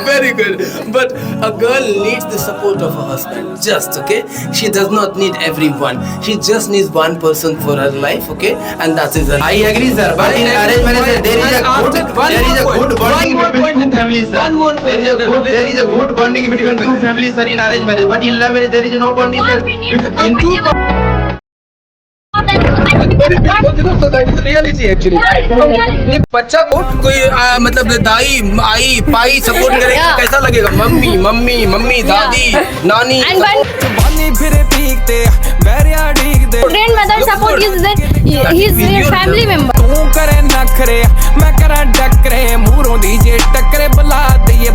Very good. But a girl needs the support of her husband. Just okay. She does not need everyone. She just needs one person for her life. Okay, and that is her. I agree, sir. But in arranged marriage, there is a good bonding between two families, sir. There is a good bonding between two families, sir, in arranged marriage. But in love marriage, there is no bonding, sir. In two reality actually बच्चा को कोई मतलब दाई आई पाई support करे कैसा लगेगा mummy mummy mummy दादी नानी grandmother support is that he is your family member. तू करे नखरे मैं करा डकरे मूरों दीजे टकरे बुला दिए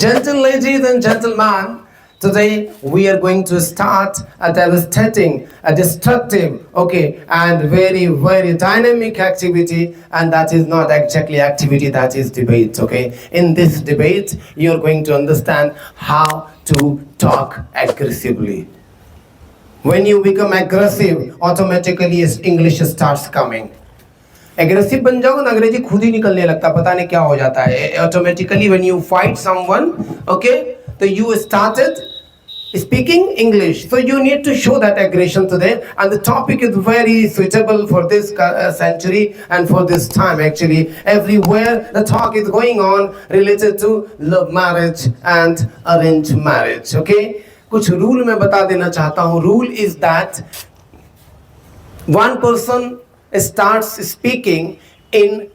Gentle ladies and gentlemen, today we are going to start a devastating, a destructive, okay, and very, very dynamic activity, and that is not exactly activity, that is debate, okay. In this debate, you are going to understand how to talk aggressively. When you become aggressive, automatically English starts coming. Aggressive बन जाओ ना अंग्रेजी खुद ही निकलने लगता पता नहीं क्या हो जाता है automatically when you fight someone okay तो you started speaking English, so you need to show that aggression today, and the topic is very suitable for this century and for this time. Actually, everywhere the talk is going on related to love marriage and arranged marriage. Okay, कुछ rule मैं बता देना चाहता हूँ. Rule is that one person starts speaking in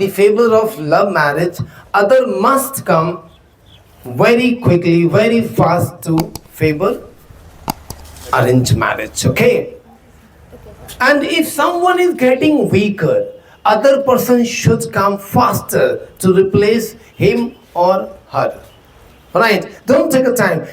the favor of love marriage, other must come very quickly, very fast to favor arranged marriage. Okay? And if someone is getting weaker, other person should come faster to replace him or her. Right? Don't take a time.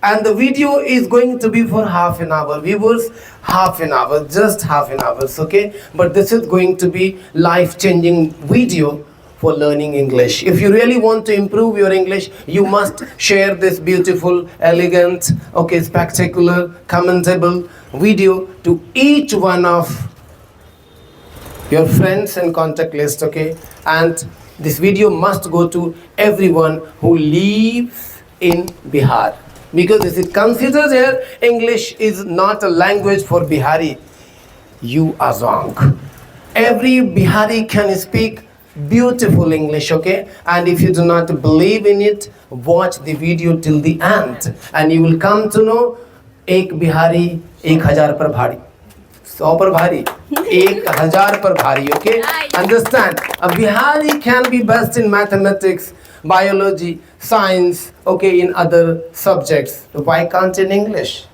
And the video is going to be for half an hour. Viewers, half an hour, just half an hour, okay? But this is going to be life-changing video for learning English. If you really want to improve your English, you must share this beautiful, elegant, okay, spectacular, commentable video to each one of your friends and contact list, okay? And this video must go to everyone who lives in Bihar. Because if it considers here English is not a language for Bihari, you are wrong. Every Bihari can speak beautiful English, okay? And if you do not believe in it, watch the video till the end, and you will come to know एक बिहारी 1000 पर भारी 100 पर भारी 1000 पर भारी, okay? Understand? A Bihari can be best in mathematics, biology, science, okay, in other subjects. Why can't in English?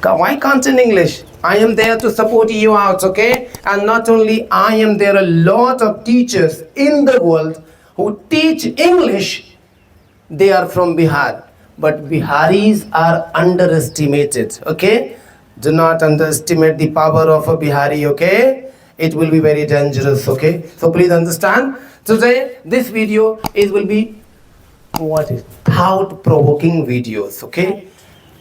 Why can't in English? I am there to support you out, okay? And not only I am there, a lot of teachers in the world who teach English, they are from Bihar. But Biharis are underestimated, okay? Do not underestimate the power of a Bihari, okay? It will be very dangerous, okay? So please understand. Today, this video will be thought-provoking videos, okay?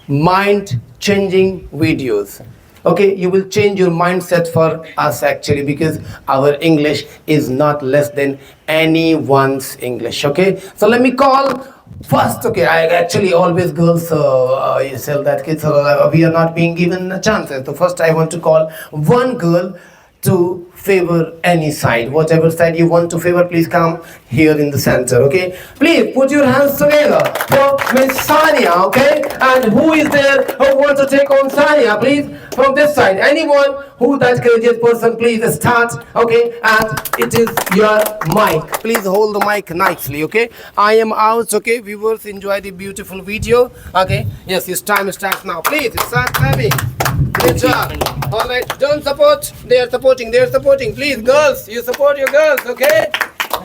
Mind-changing videos. Okay, you will change your mindset for us actually, because our English is not less than anyone's English, okay? So let me call first, okay, I actually always girls you tell that kids we are not being given chances. So first I want to call one girl to favor any side. Whatever side you want to favor, please come here in the center, okay? Please put your hands together for Miss Sania, okay? And who is there who wants to take on Sania, please? From this side. Anyone who that courageous person, please start, okay? And it is your mic. Please hold the mic nicely, okay? I am out, okay? Viewers, enjoy the beautiful video, okay? Yes, this time starts now. Please, start clapping. Good job. All right, don't support. They are supporting. Please, girls, you support your girls, okay?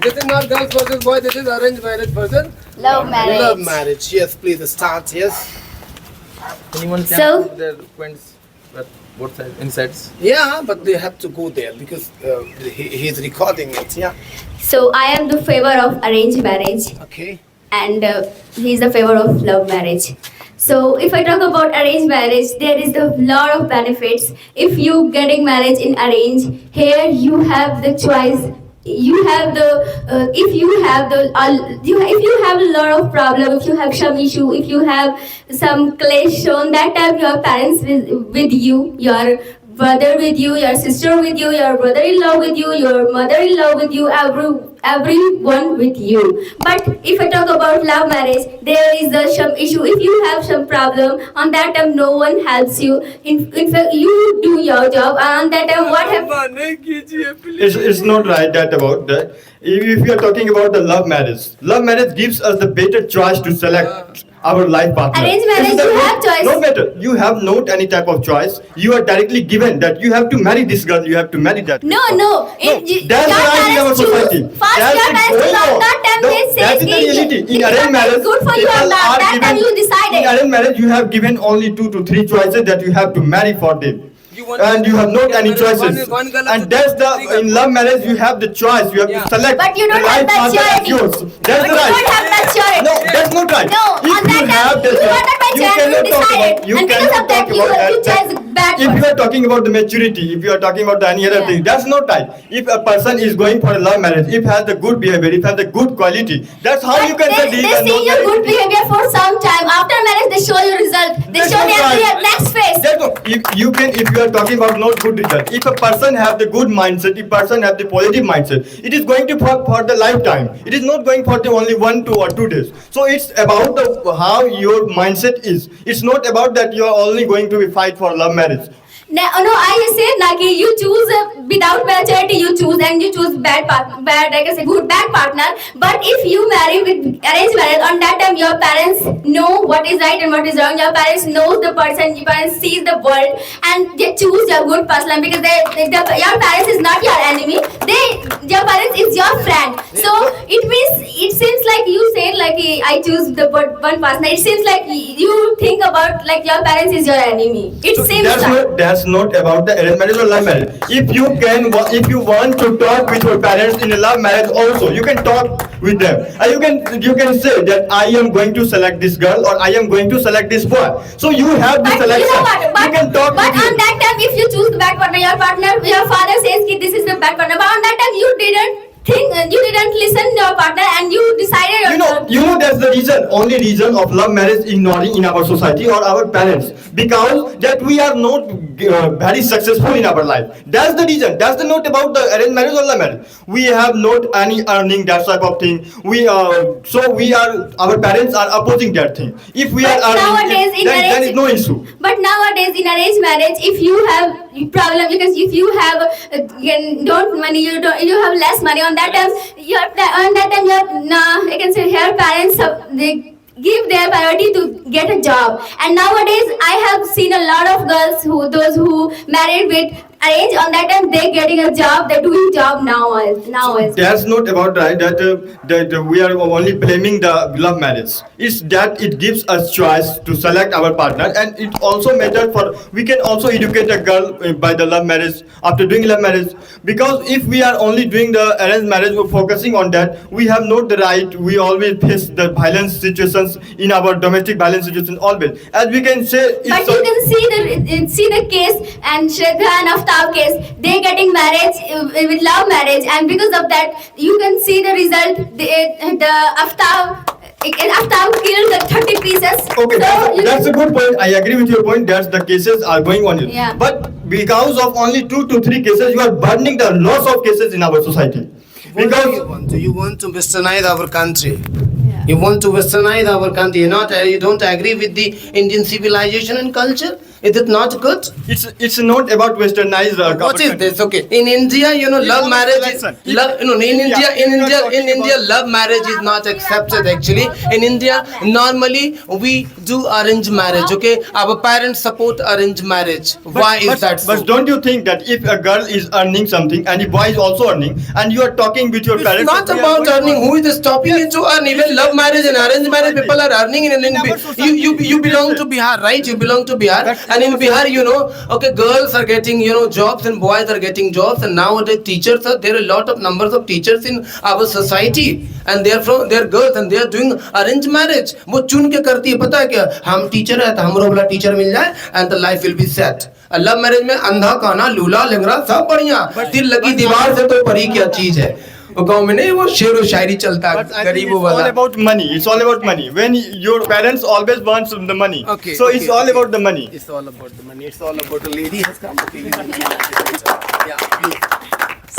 This is not girls versus boys. This is arranged marriage person. Love marriage. Love marriage. Yes, please start. Yes. anyone can So- put their points at both sides, insides. Yeah, but they have to go there because he's recording it. Yeah. So I am the favor of arranged marriage, Okay. and he is the favor of love marriage. So if I talk about arranged marriage, there is a lot of benefits. If you getting married in arrange, here you have the choice. You have the if you have the if you have a lot of problem, if you have some issue, if you have some clash on that time, your parents with you, your brother with you, your sister with you, your brother-in-law with you, your mother-in-law with you, everyone with you. But if I talk about love marriage, there is some issue. If you have some problem, on that time no one helps you. In fact, you do your job, and on that time what happens? It's not right that about that. If you are talking about the love marriage gives us the better choice to select our life partner. Arranged marriage, This is the you have choice. No matter. You have not any type of choice. You are directly given that you have to marry this girl, you have to marry that. No. That's the right in our society. First, That's your it parents going do on. not tell No, they say that is the reality. In arranged marriage, good for you or people not. are That time you In decided. arranged marriage, you have given only 2 to 3 choices that you have to marry for them. And you have not any choices. And that's the in love marriage you have the choice. You have to select But you don't the have right partner as maturity. yours. That's But the you right. don't have maturity. No, that's not right. No, If on that you time, have you this, are not mature, you cannot talk decided. about. You And because cannot of that, talk you about you that. chose bad If one. you are talking about the maturity, if you are talking about any other Yeah. thing, that's not right. If a person is going for a love marriage, if has the good behavior, if has the good quality, that's how you can say They these are see not your married. good behavior for some time. After marriage, they show you result. They That's show not their right. next phase. That's not- if you are talking about not good result, if a person have the good mindset, if person have the positive mindset, it is going to for the lifetime. It is not going for the only 1, 2 or 2 days. So it's about the how your mindset is. It's not about that you are only going to be fight for love marriage. No, I said na कि you choose without maturity, you choose and you choose bad like I said, good bad partner. But if you marry with arranged marriage, on that time your parents know what is right and what is wrong. Your parents knows the person. Your parents sees the world and they choose your good person because your parents is not your enemy. Your parents is your friend. So it means it seems like you said like I choose the one person. It seems like you think about like your parents is your enemy. It seems like. That's not about the arranged marriage or love marriage. If you want to talk with your parents in a love marriage also, you can talk with them. And you can say that I am going to select this girl or I am going to select this boy. So you have the But selection. you know what? You can talk But with on him. that time, if you choose the bad partner, your father says that this is the bad partner. But on that time, you didn't think, you didn't listen to your partner, and you decided. You know that's the reason, only reason of love marriage ignoring in our society or our parents, because that we are not very successful in our life. That's the reason. That's the note about the arranged marriage or love marriage. We have not any earning, that type of thing. Our parents are opposing that thing. If we But are nowadays earning, then is no issue. But nowadays in arranged marriage, if you have problem because if you have you have less money on that time, I can say her parents they give their priority to get a job. And nowadays I have seen a lot of girls those who married with arrange, on that time they getting a job, they're doing job now. That's not about right that we are only blaming the love marriage. It's that it gives us choice to select our partner, and it also matters for we can also educate a girl by the love marriage after doing love marriage, because if we are only doing the arranged marriage, we're focusing on that, we have not the right. We always face the violence situations in our domestic violence situations always, as we can say. But you can see the case and Shraddha and Aftab case, they getting marriage with love marriage, and because of that you can see the result. The Aftab killed the 30 pieces. Okay, So that's a good point. I agree with your point. That's the cases are going on. Yeah. But because of only 2 to 3 cases, you are burning the lots of cases in our society. Because Because you want to westernize our country. You want to westernize our country. You don't agree with the Indian civilization and culture. Is it not good? it's not about westernized. What is this? Okay, in India, love marriage is in India, love marriage is not accepted. Actually, in India, normally we do arranged marriage. Okay, our parents support arranged marriage. Why is that so? But don't you think that if a girl is earning something and a boy is also earning, and you are talking with your It's parents, not we are about going earning. on- Who is stopping you to earn? Even love marriage and arranged marriage, people are earning in India. You belong to Bihar, right? You belong to Bihar. And in Bihar, okay, girls are getting, jobs and boys are getting jobs. And nowadays teachers there are a lot of numbers of teachers in our society. And they're girls and they are doing arranged marriage. वो चुन के करती है, पता है क्या? हम teacher है तो हमरो वाला टीचर मिल जाए and the life will be set. Love marriage में अंधा काना लूला लंगड़ा सब बढ़िया, दिल लगी दीवार से तो परी क्या चीज है. वो गाँव में नहीं वो शेर और शायरी चलता है गरीबों It's वाला. all about money. It's all about money. When your parents always want the money, Okay, so it's okay. all about the money. It's all about the money. It's all about the lady has come. Okay, yeah, please.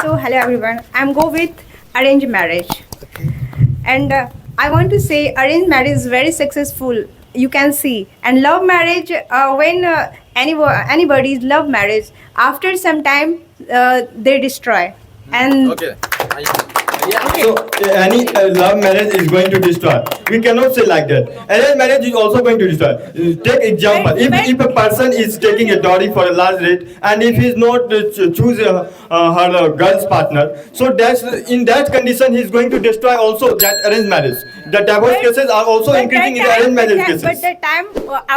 So hello everyone, I'm go with arranged marriage. And I want to say arranged marriage is very successful. You can see, and love marriage when anybody's love marriage, after some time they destroy. And So any love marriage is going to destroy. We cannot say like that. Arranged marriage is also going to destroy. Take example. If a person is taking a dowry for a large rate, and if he is not choose her girl's partner, so that's in that condition he is going to destroy also that arranged marriage. The divorce cases are also increasing in the arranged marriage cases. But that time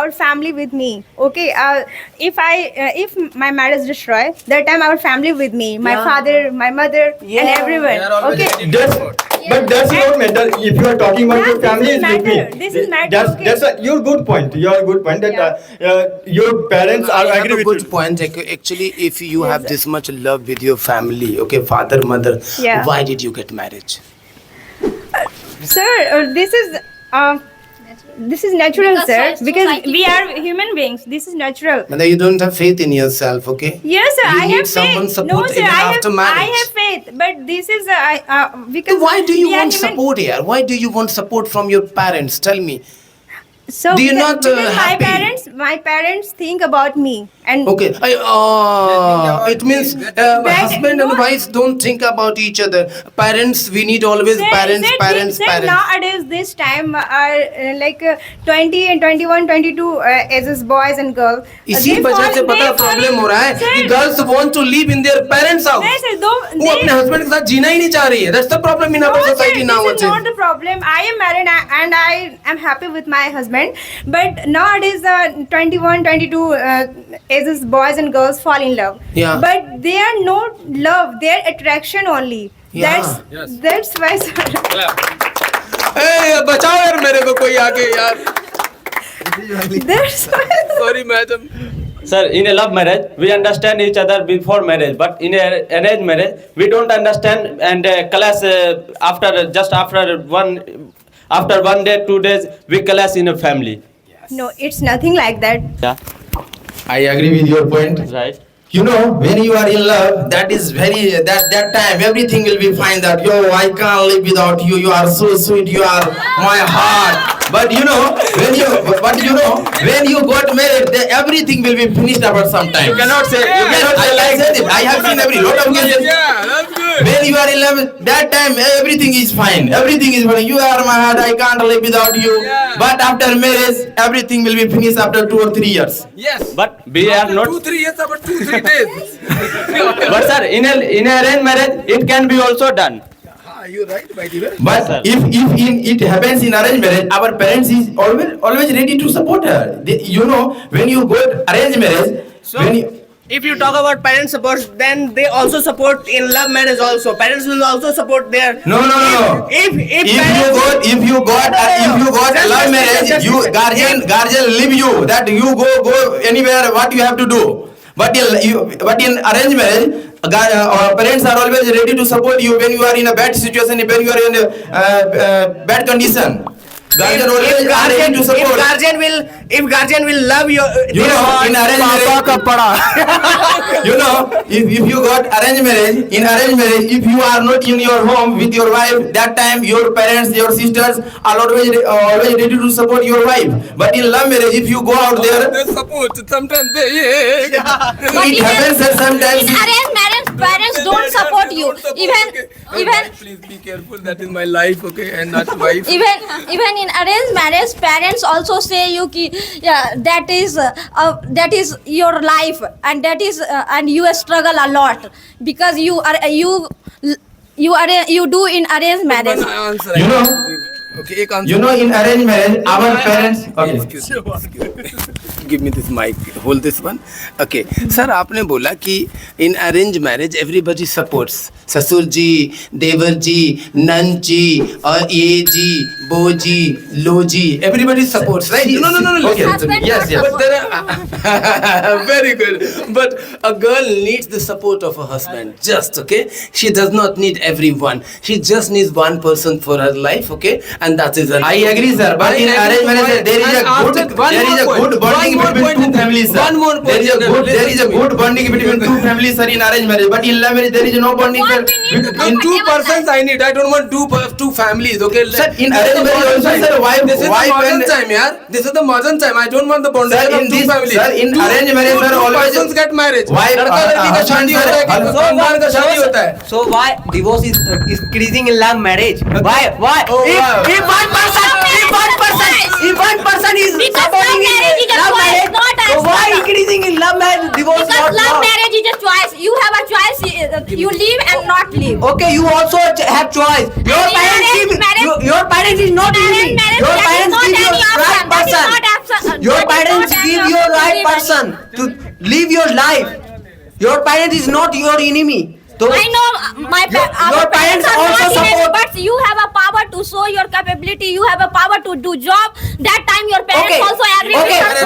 our family with me. Okay, if my marriage destroy, that time our family with me, my father, my mother, and everyone. Okay. But that's not matter. If you are talking about your family is with me. This is matter. That's your good point. Your good point that your parents are I have agree a with good you. point. Actually, if you have this much love with your family, okay, father, mother, Yeah. why did you get married? Sir, this is natural, Because sir. Because society- we are human beings. This is natural. Mother, you don't have faith in yourself, okay? Yes, sir. You I need have someone's faith. support No, sir. even I after have. marriage. I have faith, but this is because. So why do you we are want human- support here? Why do you want support from your parents? Tell me. So Do you because, not, because happy? my parents think about me and. Okay, it means husband and no. wife don't think about each other. Parents, we need always Sir, parents. sir, nowadays this time are like 20 and 21, 22 ages boys and girls. इसी वजह से पता problem हो रहा है कि girls want to live in their parents house. वो अपने हस्बैंड के साथ जीना ही नहीं चाह रही है. That's the problem in our society This is nowadays. not the problem. I am married and I am happy with my husband. But nowadays, 21, 22 ages boys and girls fall in love. Yeah. But they are not love. They are attraction only. Yeah. That's why. Sir. ए बचाओ यार मेरे को कोई आके यार. That's why. Sorry madam. Sir, in a love marriage, we understand each other before marriage, but in a arranged marriage, we don't understand and clash after 1 day, 2 days, we clash in a family. No, it's nothing like that. Yeah, I agree with your point. right. You know, when you are in love, that is that time everything will be fine. That I can't live without you. You are so sweet. You are my heart. But when you got married, everything will be finished after some time. You cannot say. You cannot say like that. I have seen every lot of cases. Yeah, that's good. When you are in love, that time everything is fine. Everything is fine. You are my heart. I can't live without you. Yeah. But after marriage, everything will be finished after 2 or 3 years. Yes. But we are not. 2-3 years, about 2-3 days. But sir, in a arranged marriage, it can be also done. You're right, by the way. But Sir. if it happens in arranged marriage, our parents is always ready to support her. When you go arranged marriage, If you talk about parents support, then they also support in love marriage also. Parents will also support their. no. If If you got love marriage, you guardian leave you that you go anywhere what you have to do. But in arranged marriage, parents are always ready to support you when you are in a bad situation, when you are in a bad condition. Guardian always are ready to support. if guardian will love you, in arranged marriage, if you got arranged marriage, if you are not in your home with your wife, that time your parents, your sisters are always ready to support your wife. But in love marriage, if you go out there, They support. Sometimes they. it happens that sometimes. In arranged marriage, parents don't support you. Even Please be careful. That is my life, okay, and not wife. even in arranged marriage, parents also say you ki, yeah, that is your life, and that is and you struggle a lot because you do in arranged marriage. Answer. You know, Okay, एक answer. in arranged marriage, our parents. Okay. Excuse me. give me this mic. Hold this one. Okay. Sir आपने बोला कि in arranged marriage everybody supports. ससुर जी, देवर जी, none जी, और ये जी, वो जी, लो जी. Everybody supports, right? No. Okay. Husband Yes, not yes. But there are very good. But a girl needs the support of her husband. Just okay. She does not need everyone. She just needs one person for her life. Okay, and that is her. I agree, sir. But in arranged marriage, there is a good bonding between two families, sir. One more point. There is a good bonding between two families, sir, in arranged marriage. But in love marriage, there is no bonding, sir. What we need to In two comfortable persons, I need. I don't want two families. Okay. Sir, in arranged marriage also, sir, This is the wife modern and time, yeah. This is the modern time. I don't want the bonding Sir, of in two this- families. sir, in arranged marriage, sir, two always- persons get married. Wife- लड़का लड़की का शादी husband, होता है कि sir, खानदान का शादी होता है. So why divorce is increasing in love marriage? Why? Oh, wow. If one person is Because supporting love marriage is a love choice, marriage, not so as why choice. increasing in love marriage? Divorce Because not love love. marriage is a choice. You have a choice. You live and not live. Okay, you also have choice. Your And in parents arranged give marriage- your parents is not Marriage, giving. marriage, Your that is parents not give you any right option. That is person. not option. Your That is parents not any give you option to right live person to live your life. Your parents is not your enemy. So I know our your parents parents are also not in it, support- but you have a power to show your capability. You have a power to do job. That time your parents okay, also agree okay. with us.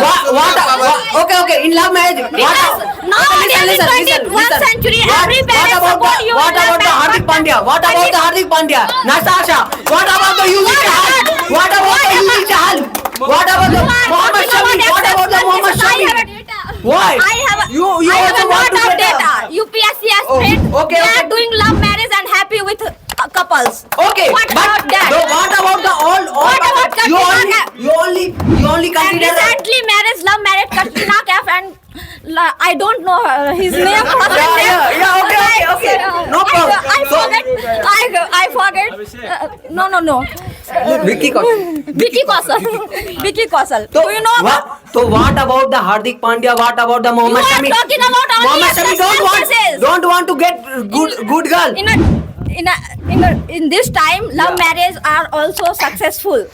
Okay. In love marriage, Because nowadays in 21st century, every parent support you. What about the Hardik Pandya? What about the Hardik Pandya? Natasha. What about the Yuzi Chahal? What about the Yuzi Chahal? What about the Mohammed Shami? What about the Mohammed Shami? Why? I have You I have also a want lot to of get data. UPSC has Oh, said okay, they are okay. doing love marriage and happy with couples. Okay, What but about that? what about the all? What about you Katrina only And consider recently marriage, love marriage, Katrina Kaif and I don't know his name. Yeah, okay. No problem. I forget. No. Vicky Kaushal. Vicky Kaushal. Do you know about? So what about the Hardik Pandya? What about the Mohammed You are Shami? talking about only Mohammed Shami successes. don't want to get good girl. In this time, love marriage are also successful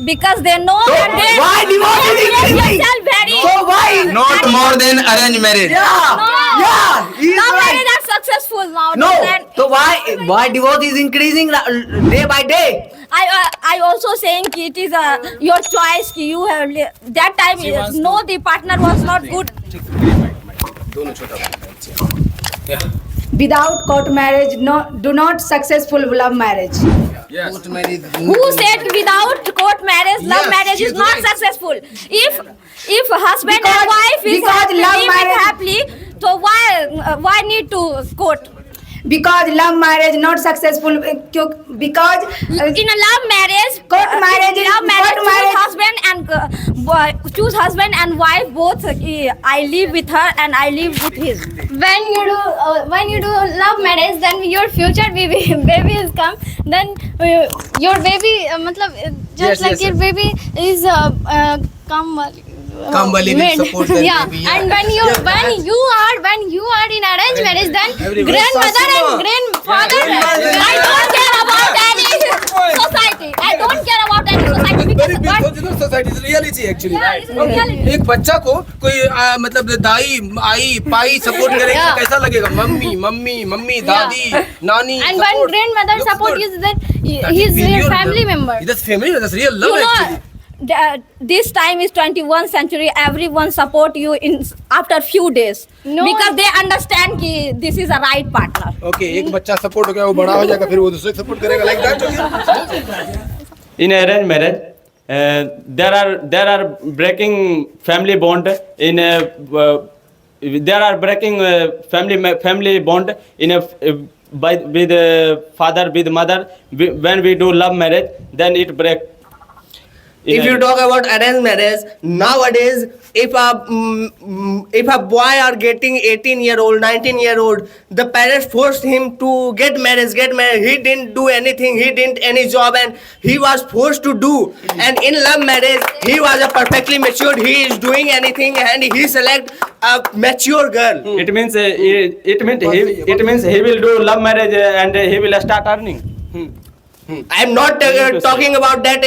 because they know that they why divorce is increasing? yourself very. So why? Not more than arranged marriage. Yeah, he is Love right. marriage are successful now. No. So why divorce is increasing day by day? I also saying कि it is your choice कि you have that time no the partner was not good. Without court marriage, do not successful love marriage. Who said without court marriage love marriage is not successful? If husband and wife is because love living marriage- happily, so why need to court? Because love marriage not successful because In a love marriage, court marriage is- love marriage, court marriage- choose husband and wife both. I live with her and I live with his. When you do love marriage, then your future baby will come. Then your baby, your baby is Kambali will support their yeah. baby, yeah. And when you are in arranged marriage, then grandmother and grandfather. I don't care about any society. I don't care about any society because society reality actually Yeah, it's a reality. एक बच्चा को कोई मतलब दाई आई पाई support करेगा Yeah. कैसा लगेगा mummy दादी नानी And when grandmother support is that he is your family member. that's family that's real love you actually know this time is 21st century. Everyone support you in after few days because they understand कि this is a right partner. Okay एक बच्चा support हो गया वो बड़ा हो जाएगा फिर वो दूसरे को सपोर्ट करेगा like that In arranged marriage, there are breaking family bond in a there are breaking family bond in a with father with mother. When we do love marriage, then it break. If you talk about arranged marriage, nowadays, if a boy are getting 18-year-old, 19-year-old, the parents forced him to get married. He didn't do anything. He didn't any job, and he was forced to do. And in love marriage, he was a perfectly matured. He is doing anything, and he select a mature girl. It means he will do love marriage and he will start earning. I am not talking about that.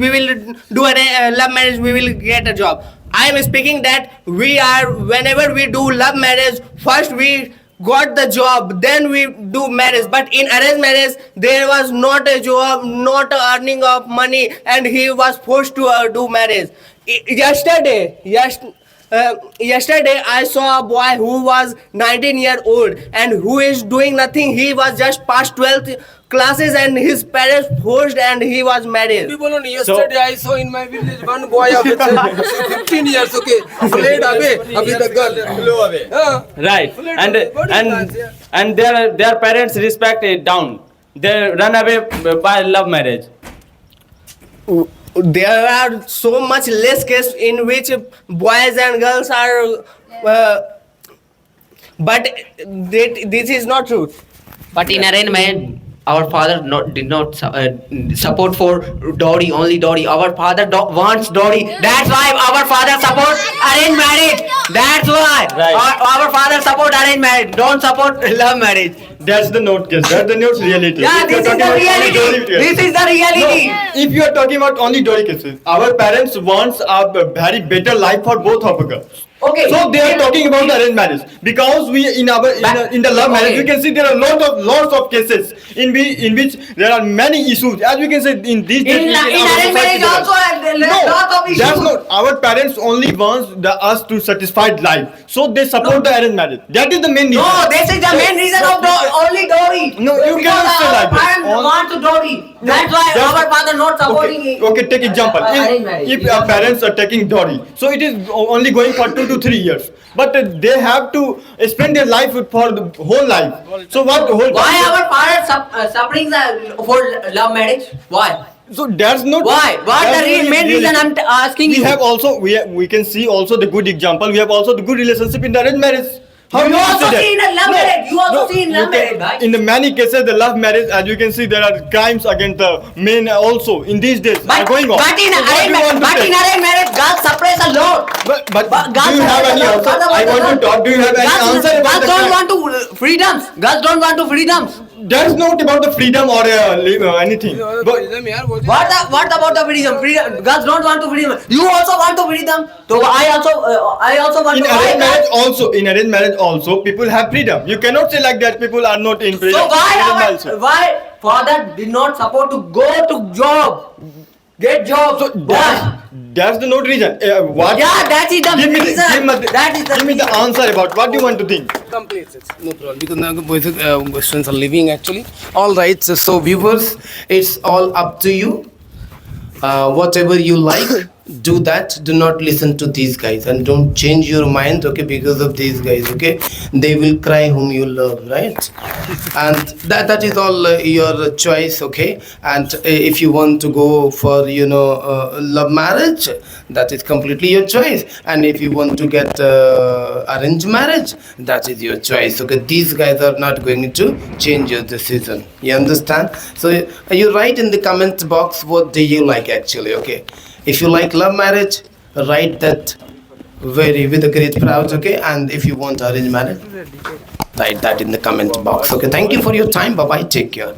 We will do a love marriage. We will get a job. I am speaking that whenever we do love marriage, first we got the job, then we do marriage. But in arranged marriage, there was not a job, not a earning of money, and he was forced to do marriage. Yesterday I saw a boy who was 19-year old and who is doing nothing. He was just past 12th classes and his parents forced and he was married. Yesterday I saw in my village one boy of 15 years, okay, fled away with the girl. Right, and their parents respect it down. They run away by love marriage. There are so much less cases in which boys and girls are, but this is not true. But in arranged marriage, our father did not support for dowry, only dowry. Our father wants dowry. That's why our father supports arranged marriage. That's why our father support arranged marriage. Don't support love marriage. That's the not case. That's the not reality. Yeah, this is the reality. This is the reality. No, if you are talking about only dowry cases, our parents wants a very better life for both of us. Okay. So they are talking about the arranged marriage because we in the love marriage we can see there are lots of cases in which there are many issues. As we can say in these days In arranged marriage also lot of issues. That's not. Our parents only wants us to satisfied life, so they support the arranged marriage. That is the main reason. No, this is the main reason of only dowry. No, you cannot say like that. Our parents want to dowry. That's why our father not supporting it. Okay, take example. Arranged marriage. If our parents are taking dowry, so it is only going for 2 to 3 years, but they have to spend their life for the whole life. So what whole? Why our parents suffering for love marriage? Why? So that's not Why? What that's the not main really- reason I'm asking We you? have also we can see also the good example. We have also the good relationship in the arranged marriage. How You do also say that? see in a love marriage. You also see in love you can- marriage, right? In the many cases, the love marriage, as you can see, there are crimes against the men also in these days are going on. But in So what do you want to say? arranged marriage, girls suppress a lot. But girls do you have any answer? I want to talk. Do you have any answer about Girls the don't crime? want to freedoms. Girls don't want to freedoms. That's not about the freedom or anything. But What about the freedom? Girls don't want to freedom. You also want to freedom. So I also want in to. arranged marriage also, people have freedom. You cannot say like that. People are not in freedom. So why father did not support to go to job, get job? So that's the not reason. What? Yeah, that is the Give me reason. That is the give me the answer about what do you want to think. Complete it. No problem. Because now both questions are living actually. All right. So viewers, it's all up to you. Whatever you like, do that. Do not listen to these guys and don't change your mind, okay, because of these guys, okay. They will cry whom you love, right? And that is all your choice, okay. And if you want to go for love marriage, that is completely your choice. And if you want to get arranged marriage, that is your choice, okay. These guys are not going to change your decision, you understand? So you write in the comment box what do you like actually, okay. If you like love marriage, write that with a great proud, okay. And if you want arranged marriage, write that in the comment box, okay. Thank you for your time. Bye bye, take care.